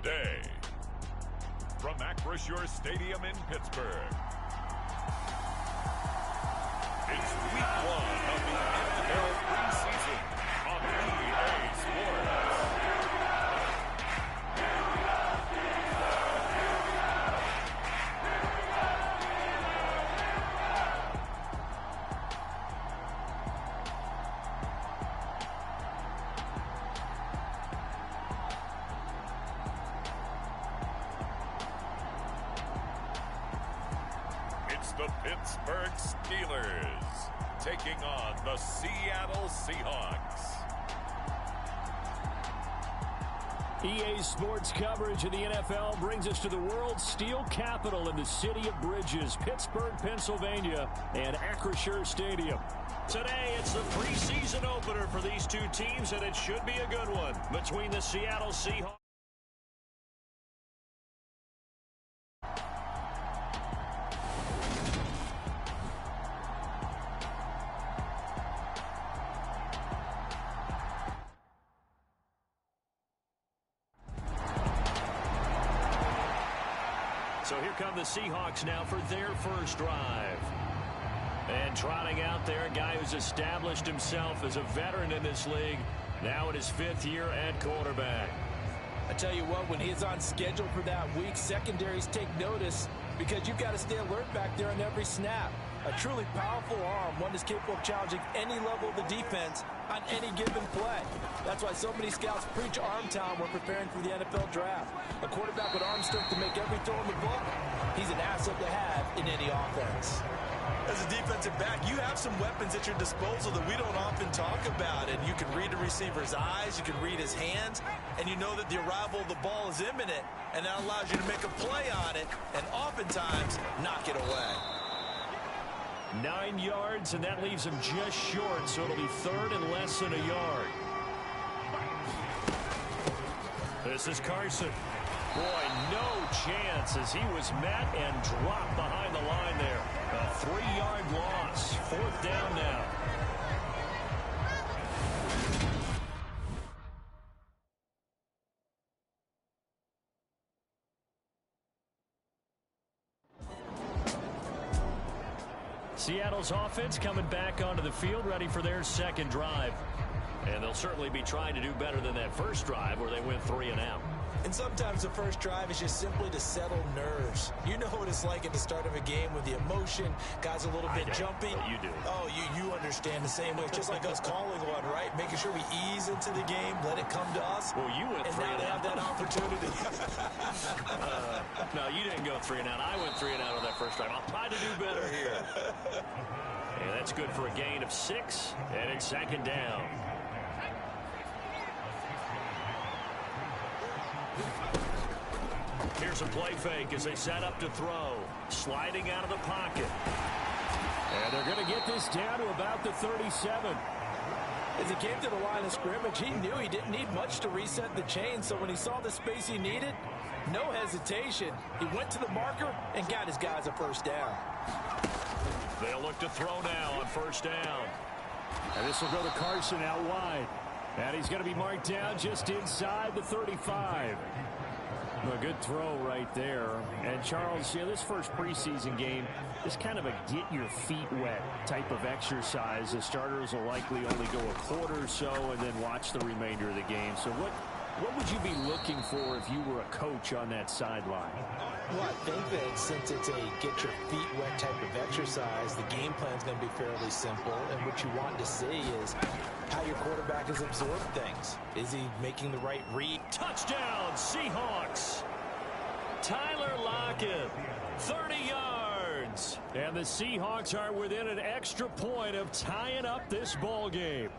day. From Acrisure Stadium in Pittsburgh, it's week 1 of the NFL preseason on EA Sports. The Pittsburgh Steelers taking on the Seattle Seahawks. EA Sports coverage of the NFL brings us to the world's steel capital in the city of Bridges, Pittsburgh, Pennsylvania, and Acrisure Stadium. Today, it's the preseason opener for these two teams, and it should be a good one between the Seattle Seahawks. So here come the Seahawks now for their first drive. And trotting out there, a guy who's established himself as a veteran in this league, now in his 5th year at quarterback. I tell you what, when he's on schedule for that week, secondaries take notice because you've got to stay alert back there on every snap. A truly powerful arm, one that's capable of challenging any level of the defense on any given play. That's why so many scouts preach arm talent when preparing for the NFL draft. A quarterback with arm strength to make every throw in the book, he's an asset to have in any offense. As a defensive back, you have some weapons at your disposal that we don't often talk about. And you can read the receiver's eyes, you can read his hands, and you know that the arrival of the ball is imminent, and that allows you to make a play on it and oftentimes knock it away. 9 yards, and that leaves him just short, so it'll be 3rd and less than a yard. This is Carson. Boy, no chance as he was met and dropped behind the line there. A 3-yard loss. 4th down now. Seattle's offense coming back onto the field, ready for their second drive. And they'll certainly be trying to do better than that first drive where they went 3 and out. And sometimes the first drive is just simply to settle nerves. You know what it's like at the start of a game with the emotion, guys a little bit jumpy. You do. Oh, you understand the same way. It's just like us calling one, right? Making sure we ease into the game, let it come to us. Well, you went 3 and out. And now they have that opportunity. No, you didn't go 3 and out. I went 3 and out on that first drive. I'll try to do better here. And that's good for a gain of 6, and it's 2nd down. Here's a play fake as they set up to throw. Sliding out of the pocket. And they're going to get this down to about the 37. As he came to the line of scrimmage, he knew he didn't need much to reset the chain. So when he saw the space he needed, no hesitation. He went to the marker and got his guys a first down. They'll look to throw now on 1st down. And this will go to Carson out wide. And he's going to be marked down just inside the 35. A good throw right there. And Charles, this first preseason game is kind of a get your feet wet type of exercise. The starters will likely only go a quarter or so and then watch the remainder of the game. So what would you be looking for if you were a coach on that sideline? Well, I think that since it's a get your feet wet type of exercise, the game plan is going to be fairly simple. And what you want to see is how your quarterback has absorbed things. Is he making the right read? Touchdown, Seahawks. Tyler Lockett, 30 yards. And the Seahawks are within an extra point of tying up this ball game.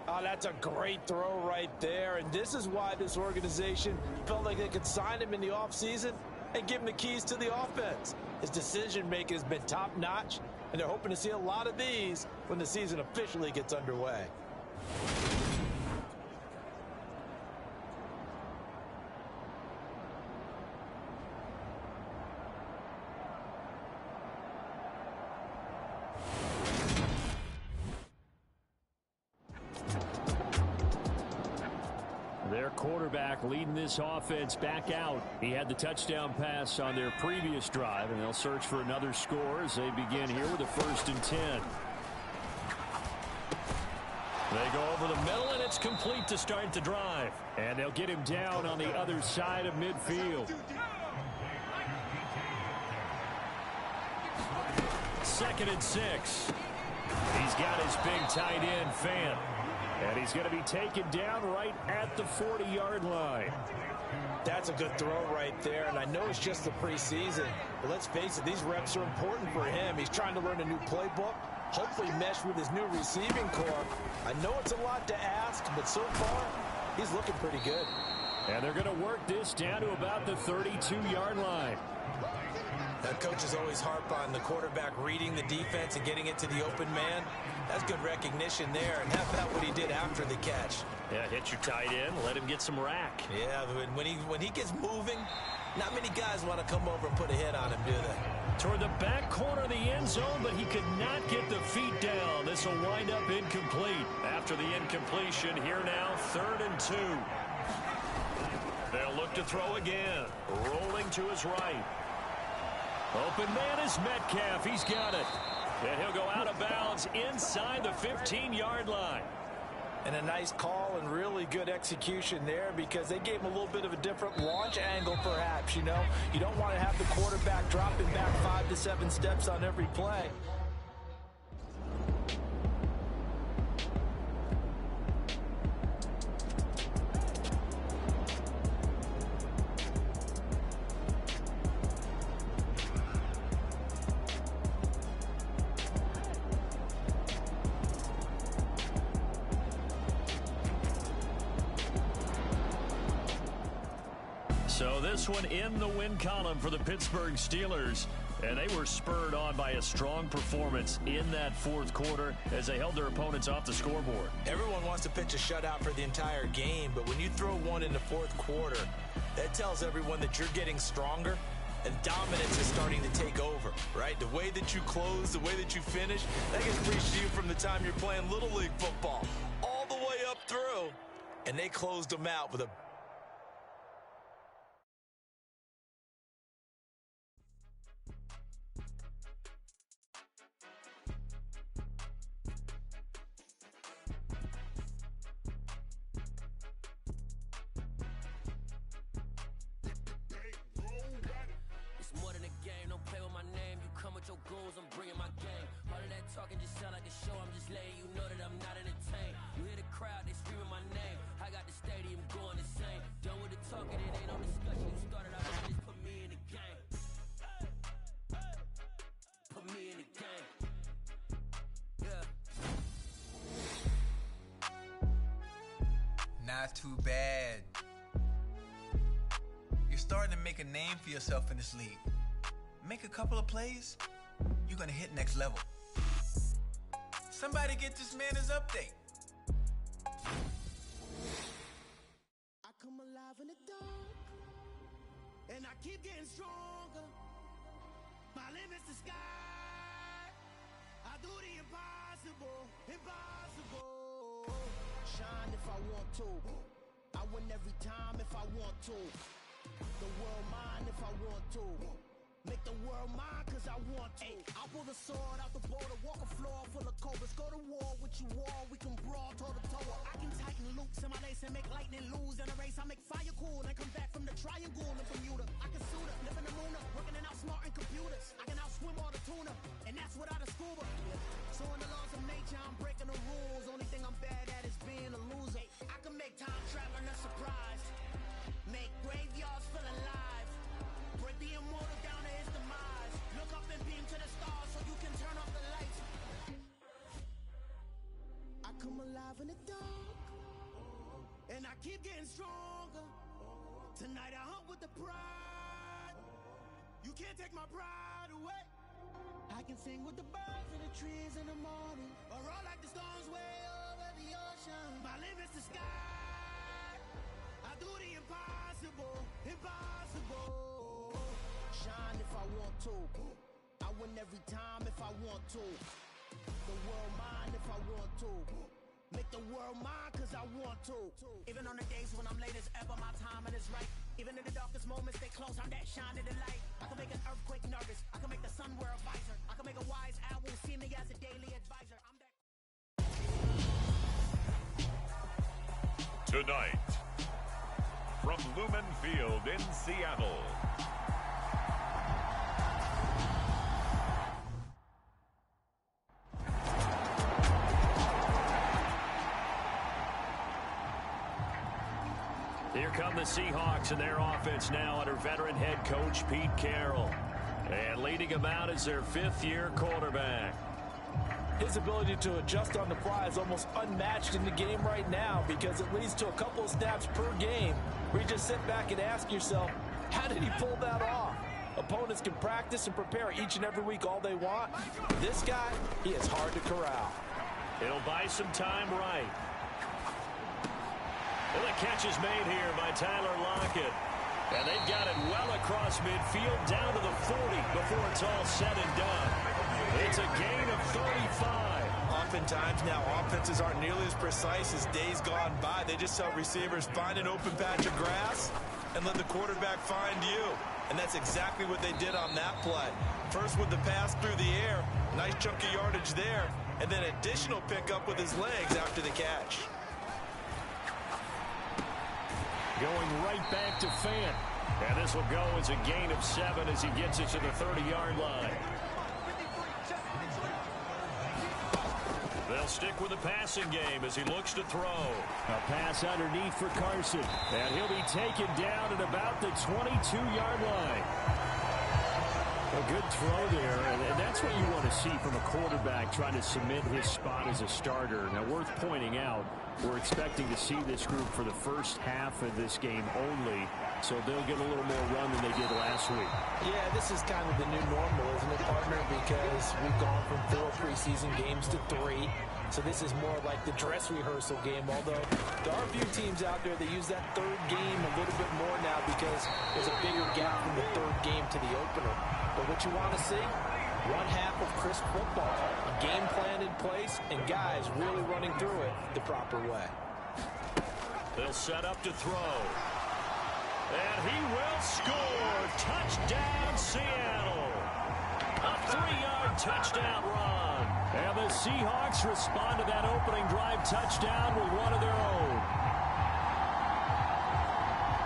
Oh, that's a great throw right there. And this is why this organization felt like they could sign him in the offseason and give him the keys to the offense. His decision-making has been top-notch, and they're hoping to see a lot of these when the season officially gets underway. quarterback leading this offense back out. He had the touchdown pass on their previous drive, and they'll search for another score as they begin here with a 1st and 10. They go over the middle, and it's complete to start the drive. And they'll get him down on the other side of midfield. 2nd and 6. He's got his big tight end, Fant. And he's going to be taken down right at the 40-yard line. That's a good throw right there, and I know it's just the preseason, but let's face it, these reps are important for him. He's trying to learn a new playbook, hopefully mesh with his new receiving core. I know it's a lot to ask, but so far, he's looking pretty good. And they're going to work this down to about the 32-yard line. Coaches always harp on the quarterback reading the defense and getting it to the open man. That's good recognition there, and how about what he did after the catch? Yeah, hit your tight end, let him get some rack. Yeah, when he gets moving, not many guys want to come over and put a hit on him, do they? Toward the back corner of the end zone, but he could not get the feet down. This will wind up incomplete. After the incompletion, here now, 3rd and 2. They'll look to throw again. Rolling to his right. Open man is Metcalf. He's got it. And he'll go out of bounds inside the 15-yard line. And a nice call and really good execution there because they gave him a little bit of a different launch angle perhaps, you know. You don't want to have the quarterback dropping back 5 to 7 steps on every play. So this one in the win column for the Pittsburgh Steelers. And they were spurred on by a strong performance in that 4th quarter as they held their opponents off the scoreboard. Everyone wants to pitch a shutout for the entire game, but when you throw one in the 4th quarter, that tells everyone that you're getting stronger and dominance is starting to take over, right? The way that you close, the way that you finish, that gets preached to you from the time you're playing Little League football all the way up through. And they closed them out with a goals, I'm bringing my game. All of that talking just sound like a show. I'm just letting you know that I'm not entertained. You hear the crowd, they screaming my name. I got the stadium going insane. Done with the talking, it ain't no discussion. You started out and just put me in the game. Put me in the game. Yeah. Not too bad. You're starting to make a name for yourself in this league. Make a couple of plays, you're gonna hit next level. Somebody get this man his update. I come alive in the dark, and I keep getting stronger. My limit's the sky. I do the impossible, impossible. Shine if I want to. I win every time if I want to. The world mine if I want to. Make the world mine cause I want to. I'll pull the sword out the border, walk a floor full of cobras. Go to war with you all, we can brawl toe to toe. I can tighten loops in my lace and make lightning lose in a race. I make fire cool and come back from the triangle in Bermuda. I can suit up, live in the moon up, working and outsmarting computers. I can outswim all the tuna, and that's without a scuba. So in the laws of nature, I'm breaking the rules. Only thing I'm bad at is being a loser. I can make time traveling a surprise. Make graveyards feel alive. Break the immortal down to his demise. Look up and beam to the stars so you can turn off the lights. I come alive in the dark, and I keep getting stronger. Tonight I hunt with the pride. You can't take my pride away. I can sing with the birds and the trees in the morning, or roll like the storms way over the ocean. My limit's the sky. I do the impossible, impossible. Shine if I want to. I win every time if I want to. The world mine if I want to. Make the the world mine cause I want to. Even on the days when I'm late as ever, my timing is right. Even in the darkest moments, they close, I'm that shine of the light. I can make an earthquake nervous, I can make the sun wear a visor. I can make a wise owl see me as a daily advisor. I'm that. Tonight, from Lumen Field in Seattle, here come the Seahawks and their offense now under veteran head coach Pete Carroll. And leading them out is their fifth-year quarterback. His ability to adjust on the fly is almost unmatched in the game right now because it leads to a couple of snaps per game where you just sit back and ask yourself, how did he pull that off? Opponents can practice and prepare each and every week all they want. This guy, he is hard to corral. It'll buy some time right. Well, the catch is made here by Tyler Lockett. And they've got it well across midfield down to the 40 before it's all said and done. It's a gain of 35. Oftentimes now, offenses aren't nearly as precise as days gone by. They just help receivers find an open patch of grass and let the quarterback find you. And that's exactly what they did on that play. First with the pass through the air, nice chunk of yardage there, and then additional pickup with his legs after the catch. Going right back to Fant. And this will go as a gain of 7 as he gets it to the 30-yard line. They'll stick with the passing game as he looks to throw. A pass underneath for Carson. And he'll be taken down at about the 22-yard line. A good throw there, and that's what you want to see from a quarterback trying to cement his spot as a starter. Now, worth pointing out, we're expecting to see this group for the first half of this game only, so they'll get a little more run than they did last week. Yeah, this is kind of the new normal, isn't it, partner? Because we've gone from 4 preseason games to 3. So this is more like the dress rehearsal game, although there are a few teams out there that use that third game a little bit more now because there's a bigger gap from the third game to the opener. But what you want to see, one half of crisp football, a game plan in place, and guys really running through it the proper way. They'll set up to throw. And he will score. Touchdown, Seattle. A 3-yard touchdown run. And the Seahawks respond to that opening drive touchdown with one of their own.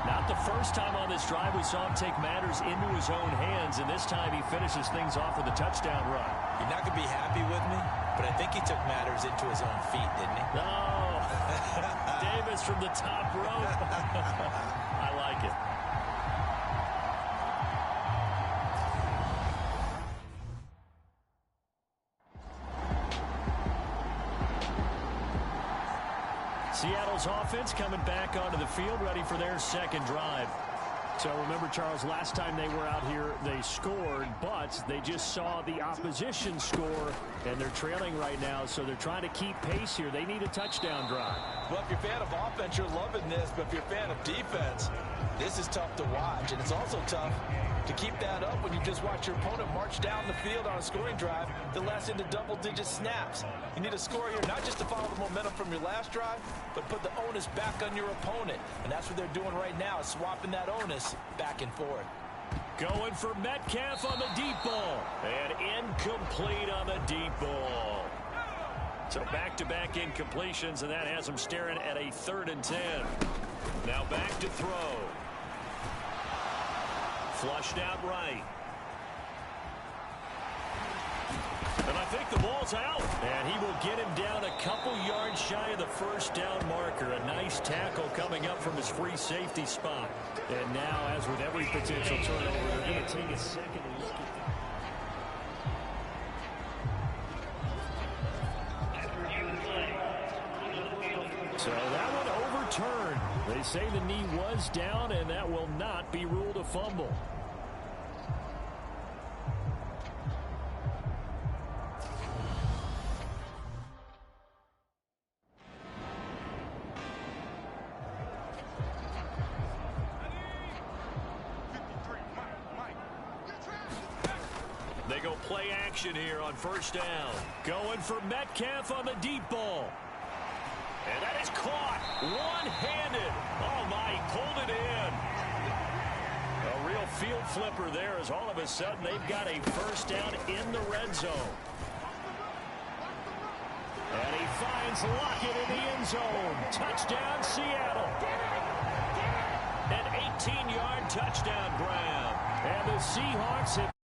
Not the first time on this drive we saw him take matters into his own hands, and this time he finishes things off with a touchdown run. You're not going to be happy with me, but I think he took matters into his own feet, didn't he? No. Davis from the top rope. I like it. Seattle's offense coming back onto the field, ready for their second drive. So remember, Charles, last time they were out here, they scored, but they just saw the opposition score, and they're trailing right now, so they're trying to keep pace here. They need a touchdown drive. Well, if you're a fan of offense, you're loving this, but if you're a fan of defense, this is tough to watch, and it's also tough to keep that up when you just watch your opponent march down the field on a scoring drive that lasts into double-digit snaps. You need a score here not just to follow the momentum from your last drive, but put the onus back on your opponent. And that's what they're doing right now, is swapping that onus back and forth. Going for Metcalf on the deep ball. And incomplete on the deep ball. So back-to-back incompletions, and that has them staring at a 3rd and 10. Now back to throw. Flushed out right. And I think the ball's out. And he will get him down a couple yards shy of the first down marker. A nice tackle coming up from his free safety spot. And now, as with every potential turnover, they're going to take a second and look at. So that one overturned. They say the knee was down, and that will not be ruled a fumble. They go play action here on first down. Going for Metcalf on the deep ball. And that is caught one-handed. Oh, my, he pulled it in. A real field flipper there as all of a sudden they've got a first down in the red zone. And he finds Lockett in the end zone. Touchdown, Seattle. An 18-yard touchdown grab. And the Seahawks have